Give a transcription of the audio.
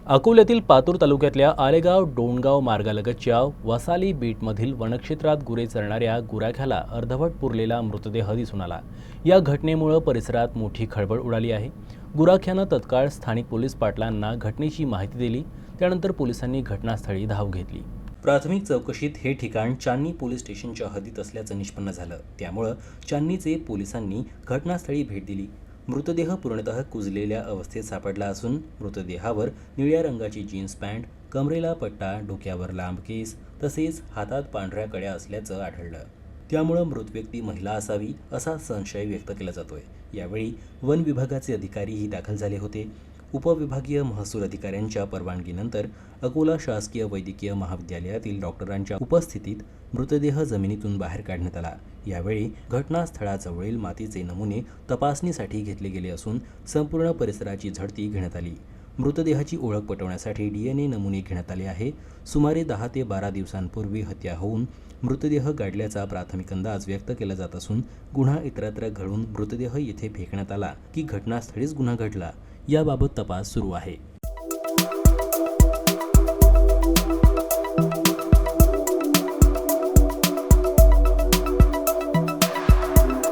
अकोल्यातील पातूर तालुक्यातल्या आलेगाव डोणगाव मार्गालगतच्या वसाली बीटमधील वनक्षेत्रात गुरे चरणाऱ्या गुराख्याला अर्धवट पुरलेला मृतदेह दिसून आला। या घटनेमुळे परिसरात मोठी खळबळ उडाली आहे। गुराख्यानं तत्काळ स्थानिक पोलीस पाटलांना घटनेची माहिती दिली। त्यानंतर पोलिसांनी घटनास्थळी धाव घेतली। प्राथमिक चौकशीत हे ठिकाण चांदणी पोलीस स्टेशनच्या हद्दीत असल्याचं निष्पन्न झालं। त्यामुळे चांदणीचे पोलिसांनी घटनास्थळी भेट दिली। मृतदेह पूर्णतः कुजलेल्या अवस्थेत सापडला असून मृतदेहावर निळ्या रंगाची जीन्स पॅन्ट, कमरेला पट्टा, डोक्यावर लांब केस तसेच हातात पांढऱ्या कड्या असल्याचं आढळलं। त्यामुळे मृत व्यक्ती महिला असावी असा संशय व्यक्त केला जातोय। यावेळी वन विभागाचे अधिकारीही दाखल झाले होते। उपविभागीय महसूल अधिकाऱ्यांच्या परवानगीनंतर अकोला शासकीय वैद्यकीय महाविद्यालयातील डॉक्टरांच्या उपस्थितीत मृतदेह जमिनीतून बाहेर काढण्यात आला। यावेळी घटनास्थळाजवळील मातीचे नमुने तपासणीसाठी घेतले गेले असून संपूर्ण परिसराची झडती घेण्यात आली। मृतदेहाची ओळख पटवण्यासाठी DNA नमुने घेण्यात आले आहे। सुमारे 10 ते 12 दिवसांपूर्वी हत्या होऊन मृतदेह गाडल्याचा प्राथमिक अंदाज व्यक्त केला जात असून गुन्हा इतरत्र घडून मृतदेह येथे फेकण्यात आला की घटनास्थळीच गुन्हा घडला याबाबत तपास सुरू आहे।